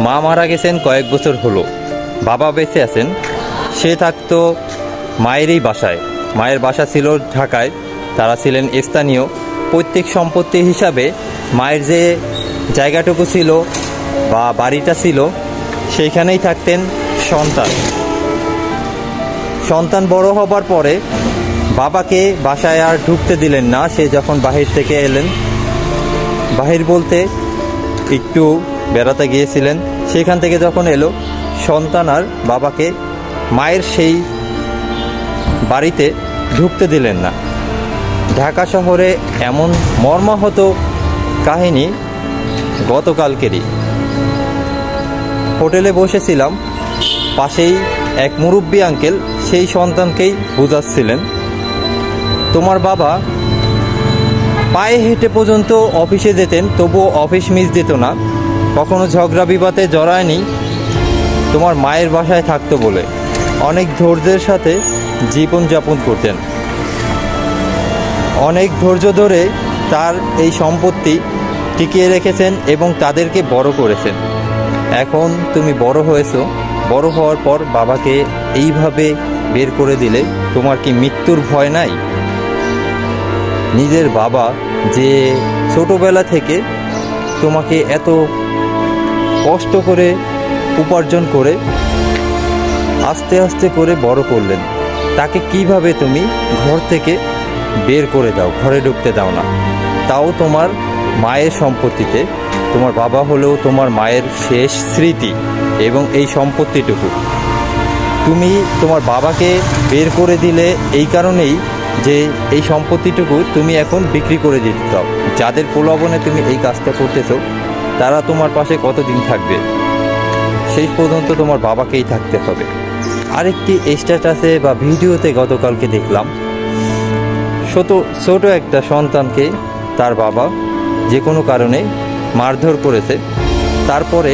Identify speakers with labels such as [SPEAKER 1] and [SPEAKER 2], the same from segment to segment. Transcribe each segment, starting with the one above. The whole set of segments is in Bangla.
[SPEAKER 1] মা মারা গেছেন কয়েক বছর হলো, বাবা বেঁচে আছেন। সে থাকতো মায়েরই বাসায়। মায়ের বাসা ছিল ঢাকায়, তারা ছিলেন স্থানীয়। পৈতৃক সম্পত্তি হিসাবে মায়ের যে জায়গাটুকু ছিল বা বাড়িটা ছিল, সেইখানেই থাকতেন সন্তান। সন্তান বড় হবার পরে বাবাকে বাসায় আর ঢুকতে দিলেন না। সে যখন বাহির থেকে এলেন, বাহির বলতে একটু বেড়াতে গিয়েছিলেন, সেখান থেকে যখন এলো, সন্তান আর বাবাকে মায়ের সেই বাড়িতে ঢুকতে দিলেন না। ঢাকা শহরে এমন মর্মাহত কাহিনী গতকালকেরই। হোটেলে বসেছিলাম, পাশেই এক মুরব্বী আঙ্কেল সেই সন্তানকেই বুঝাচ্ছিলেন, তোমার বাবা পায়ে হেঁটে পর্যন্ত অফিসে যেতেন, তবুও অফিস মিস দিত না, কখনো ঝগড়া বিবাদে জড়ায়নি তোমার মায়ের বাসায় থাকতো বলে। অনেক ধৈর্যের সাথে জীবনযাপন করতেন, অনেক ধৈর্য ধরে তার এই সম্পত্তি টিকিয়ে রেখেছেন এবং তাদেরকে বড় করেছেন। এখন তুমি বড় হয়েছো, বড় হওয়ার পর বাবাকে এইভাবে বের করে দিলে তোমার কি মৃত্যুর ভয় নাই? নিজের বাবা যে ছোটবেলা থেকে তোমাকে এত কষ্ট করে উপার্জন করে আস্তে আস্তে করে বড় করলেন, তাকে কিভাবে তুমি ঘর থেকে বের করে দাও, ঘরে ঢুকতে দাও না, তাও তোমার মায়ের সম্পত্তিতে? তোমার বাবা হলেও তোমার মায়ের শেষ স্মৃতি এবং এই সম্পত্তিটুকু তুমি তোমার বাবাকে বের করে দিলে এই কারণেই যে এই সম্পত্তিটুকু তুমি এখন বিক্রি করে দিতে চাও। যাদের প্রলোভনে তুমি এই কাজটা করতেছো, তারা তোমার পাশে কতদিন থাকবে? শেষ পর্যন্ত তোমার বাবাকেই থাকতে হবে। আরেকটি স্ট্যাটাসে বা ভিডিওতে গতকালকে দেখলাম, ছোট একটা সন্তানকে তার বাবা যে কোনো কারণে মারধর করেছে। তারপরে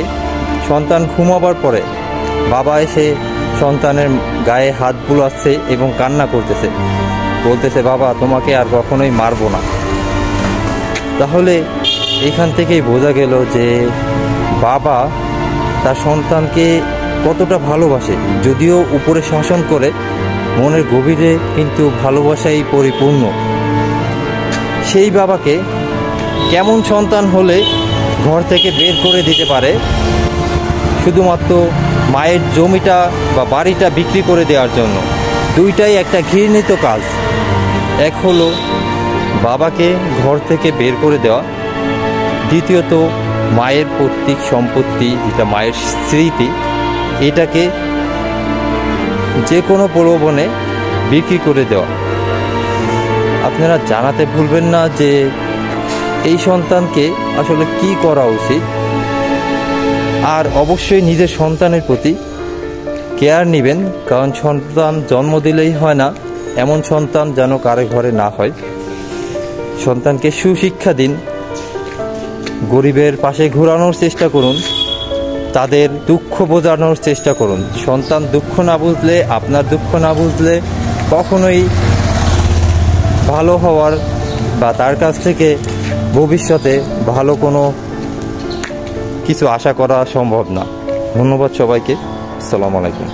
[SPEAKER 1] সন্তান ঘুমাবার পরে বাবা এসে সন্তানের গায়ে হাত বুলাচ্ছে এবং কান্না করতেছে, বলতেছে, বাবা তোমাকে আর কখনোই মারবো না। তাহলে এখান থেকেই বোঝা গেল যে বাবা তার সন্তানকে কতটা ভালোবাসে। যদিও উপরে শাসন করে, মনের গভীরে কিন্তু ভালোবাসাই পরিপূর্ণ। সেই বাবাকে কেমন সন্তান হলে ঘর থেকে বের করে দিতে পারে শুধুমাত্র মায়ের জমিটা বা বাড়িটা বিক্রি করে দেওয়ার জন্য? দুইটাই একটা ঘৃণিত কাজ। এক হলো বাবাকে ঘর থেকে বের করে দেওয়া, দ্বিতীয়ত মায়ের পৈতৃক সম্পত্তি যেটা মায়ের স্মৃতি, এটাকে যে কোনো প্রলোভনে বিক্রি করে দেওয়া। আপনারা জানাতে ভুলবেন না যে এই সন্তানকে আসলে কি করা উচিত। আর অবশ্যই নিজের সন্তানের প্রতি কেয়ার নেবেন, কারণ সন্তান জন্ম দিলেই হয় না, এমন সন্তান যেন কারো ঘরে না হয়। সন্তানকে সুশিক্ষা দিন, গরিবের পাশে ঘোরানোর চেষ্টা করুন, তাদের দুঃখ বোঝানোর চেষ্টা করুন। সন্তান দুঃখ না বুঝলে, আপনার দুঃখ না বুঝলে কখনোই ভালো হওয়ার বা তার কাছ থেকে ভবিষ্যতে ভালো কোনো কিছু আশা করা সম্ভব না। ধন্যবাদ সবাইকে। আসসালামু আলাইকুম।